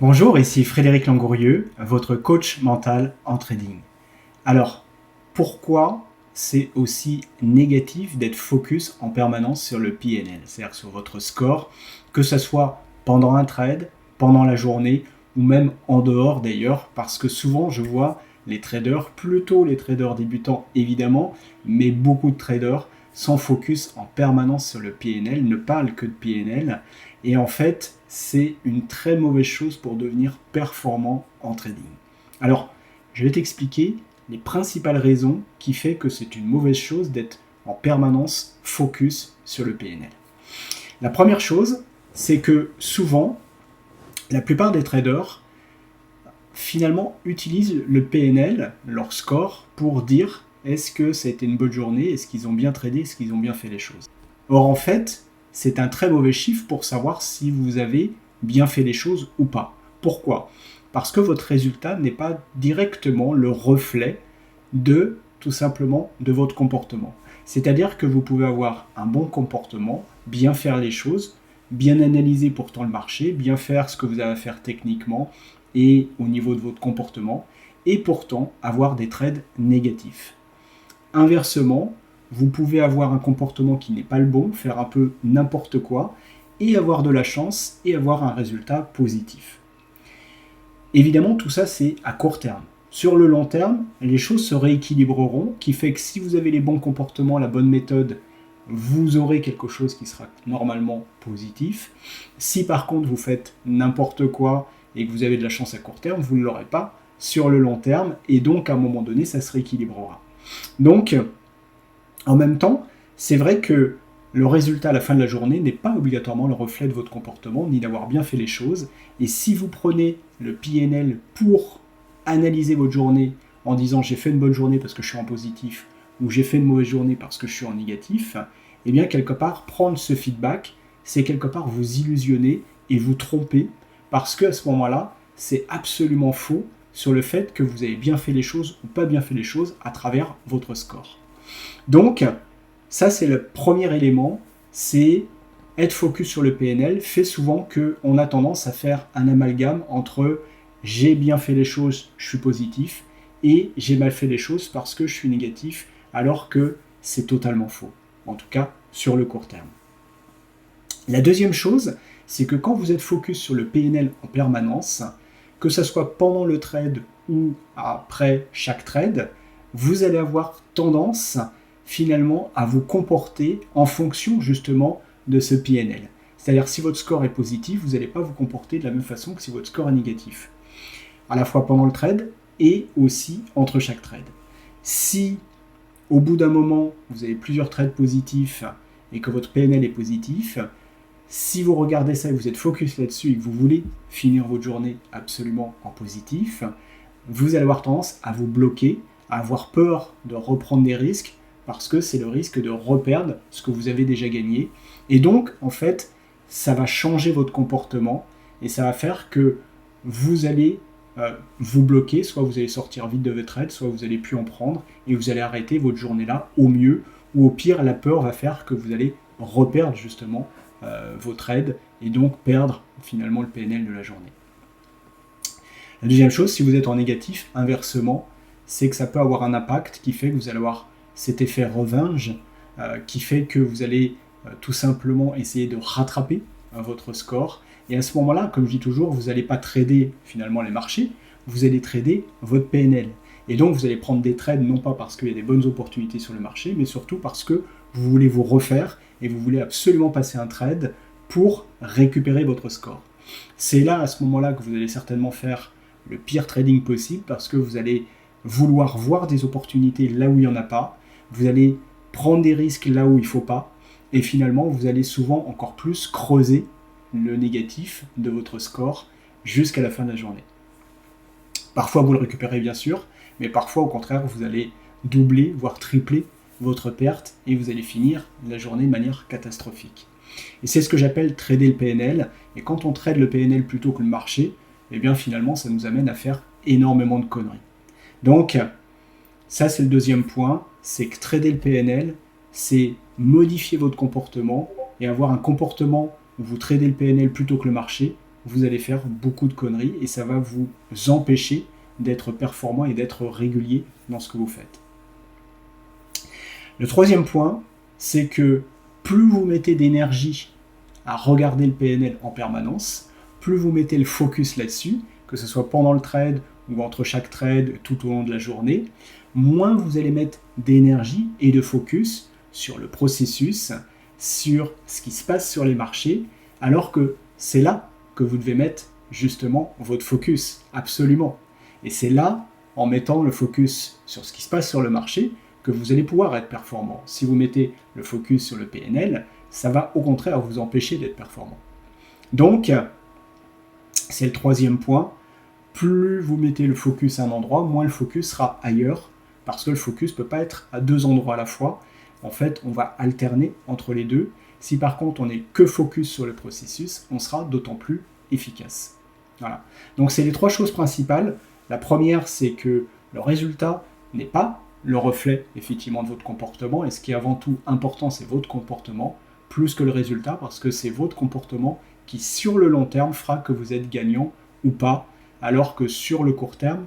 Bonjour, ici Frédéric Langourieux, votre coach mental en trading. Alors, pourquoi c'est aussi négatif d'être focus en permanence sur le PNL, c'est-à-dire sur votre score, que ce soit pendant un trade, pendant la journée ou même en dehors d'ailleurs, parce que souvent je vois les traders, plutôt les traders débutants évidemment, mais beaucoup de traders sont focus en permanence sur le PNL, ne parlent que de PNL, et en fait c'est une très mauvaise chose pour devenir performant en trading. Alors, je vais t'expliquer les principales raisons qui fait que c'est une mauvaise chose d'être en permanence focus sur le PNL. La première chose, c'est que souvent, la plupart des traders finalement utilisent le PNL, leur score, pour dire est-ce que ça a été une bonne journée, est-ce qu'ils ont bien tradé, est-ce qu'ils ont bien fait les choses. Or en fait, c'est un très mauvais chiffre pour savoir si vous avez bien fait les choses ou pas. Pourquoi ? Parce que votre résultat n'est pas directement le reflet de tout simplement de votre comportement. C'est-à-dire que vous pouvez avoir un bon comportement, bien faire les choses, bien analyser pourtant le marché, bien faire ce que vous avez à faire techniquement et au niveau de votre comportement, et pourtant avoir des trades négatifs. Inversement, vous pouvez avoir un comportement qui n'est pas le bon, faire un peu n'importe quoi, et avoir de la chance et avoir un résultat positif. Évidemment, tout ça, c'est à court terme. Sur le long terme, les choses se rééquilibreront, qui fait que si vous avez les bons comportements, la bonne méthode, vous aurez quelque chose qui sera normalement positif. Si par contre vous faites n'importe quoi et que vous avez de la chance à court terme, vous ne l'aurez pas sur le long terme, et donc à un moment donné, ça se rééquilibrera. Donc, en même temps, c'est vrai que le résultat à la fin de la journée n'est pas obligatoirement le reflet de votre comportement, ni d'avoir bien fait les choses. Et si vous prenez le PNL pour analyser votre journée en disant j'ai fait une bonne journée parce que je suis en positif, ou j'ai fait une mauvaise journée parce que je suis en négatif, eh bien quelque part, prendre ce feedback, c'est quelque part vous illusionner et vous tromper, parce qu'à ce moment-là, c'est absolument faux sur le fait que vous avez bien fait les choses ou pas bien fait les choses à travers votre score. Donc, ça c'est le premier élément, c'est être focus sur le PNL fait souvent qu'on a tendance à faire un amalgame entre j'ai bien fait les choses, je suis positif, et j'ai mal fait les choses parce que je suis négatif, alors que c'est totalement faux, en tout cas sur le court terme. La deuxième chose, c'est que quand vous êtes focus sur le PNL en permanence, que ce soit pendant le trade ou après chaque trade, vous allez avoir tendance finalement à vous comporter en fonction justement de ce PNL. C'est-à-dire si votre score est positif, vous n'allez pas vous comporter de la même façon que si votre score est négatif. À la fois pendant le trade et aussi entre chaque trade. Si au bout d'un moment, vous avez plusieurs trades positifs et que votre PNL est positif, si vous regardez ça et vous êtes focus là-dessus et que vous voulez finir votre journée absolument en positif, vous allez avoir tendance à vous bloquer, à avoir peur de reprendre des risques, parce que c'est le risque de reperdre ce que vous avez déjà gagné. Et donc, en fait, ça va changer votre comportement et ça va faire que vous allez vous bloquer, soit vous allez sortir vite de votre trade, soit vous allez plus en prendre et vous allez arrêter votre journée là au mieux, ou au pire, la peur va faire que vous allez reperdre justement vos trades et donc perdre finalement le PNL de la journée. La deuxième chose, si vous êtes en négatif, inversement, c'est que ça peut avoir un impact qui fait que vous allez avoir cet effet revenge qui fait que vous allez tout simplement essayer de rattraper votre score. Et à ce moment-là, comme je dis toujours, vous n'allez pas trader finalement les marchés, vous allez trader votre PNL. Et donc vous allez prendre des trades non pas parce qu'il y a des bonnes opportunités sur le marché, mais surtout parce que vous voulez vous refaire et vous voulez absolument passer un trade pour récupérer votre score. C'est là, à ce moment-là, que vous allez certainement faire le pire trading possible parce que vous allez vouloir voir des opportunités là où il n'y en a pas, vous allez prendre des risques là où il ne faut pas, et finalement, vous allez souvent encore plus creuser le négatif de votre score jusqu'à la fin de la journée. Parfois, vous le récupérez bien sûr, mais parfois, au contraire, vous allez doubler, voire tripler votre perte, et vous allez finir la journée de manière catastrophique. Et c'est ce que j'appelle trader le PNL, et quand on trade le PNL plutôt que le marché, eh bien finalement, ça nous amène à faire énormément de conneries. Donc, ça c'est le deuxième point, c'est que trader le PNL, c'est modifier votre comportement et avoir un comportement où vous tradez le PNL plutôt que le marché, vous allez faire beaucoup de conneries et ça va vous empêcher d'être performant et d'être régulier dans ce que vous faites. Le troisième point, c'est que plus vous mettez d'énergie à regarder le PNL en permanence, plus vous mettez le focus là-dessus, que ce soit pendant le trade ou entre chaque trade tout au long de la journée, moins vous allez mettre d'énergie et de focus sur le processus, sur ce qui se passe sur les marchés, alors que c'est là que vous devez mettre justement votre focus, absolument. Et c'est là, en mettant le focus sur ce qui se passe sur le marché, que vous allez pouvoir être performant. Si vous mettez le focus sur le PNL, ça va au contraire vous empêcher d'être performant. Donc, c'est le troisième point. Plus vous mettez le focus à un endroit, moins le focus sera ailleurs, parce que le focus ne peut pas être à deux endroits à la fois. En fait, on va alterner entre les deux. Si par contre on n'est que focus sur le processus, on sera d'autant plus efficace. Voilà. Donc c'est les trois choses principales. La première, c'est que le résultat n'est pas le reflet effectivement de votre comportement, et ce qui est avant tout important, c'est votre comportement, plus que le résultat, parce que c'est votre comportement qui, sur le long terme, fera que vous êtes gagnant ou pas, alors que sur le court terme,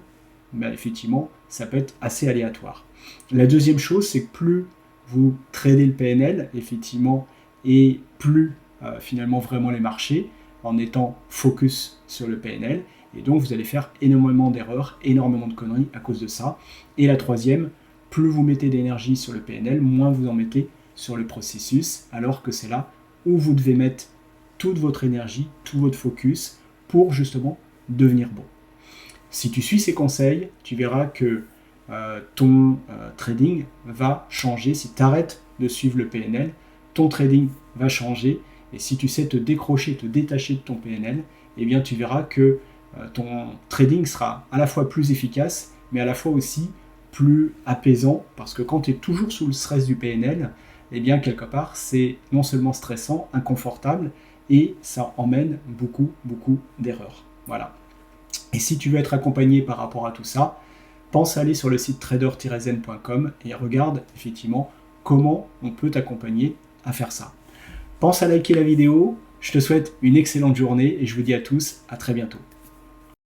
ben, effectivement, ça peut être assez aléatoire. La deuxième chose, c'est que plus vous tradez le PNL, effectivement, et plus finalement vraiment les marchés, en étant focus sur le PNL, et donc vous allez faire énormément d'erreurs, énormément de conneries à cause de ça. Et la troisième, plus vous mettez d'énergie sur le PNL, moins vous en mettez sur le processus, alors que c'est là où vous devez mettre toute votre énergie, tout votre focus pour justement devenir bon. Si tu suis ces conseils, tu verras que ton trading va changer. Si tu arrêtes de suivre le PNL, ton trading va changer. Et si tu sais te décrocher, te détacher de ton PNL, eh bien tu verras que ton trading sera à la fois plus efficace, mais à la fois aussi plus apaisant, parce que quand tu es toujours sous le stress du PNL, eh bien quelque part c'est non seulement stressant, inconfortable, et ça emmène beaucoup d'erreurs. Voilà. Et si tu veux être accompagné par rapport à tout ça, pense à aller sur le site trader-zen.com et regarde effectivement comment on peut t'accompagner à faire ça. Pense à liker la vidéo, je te souhaite une excellente journée et je vous dis à tous à très bientôt.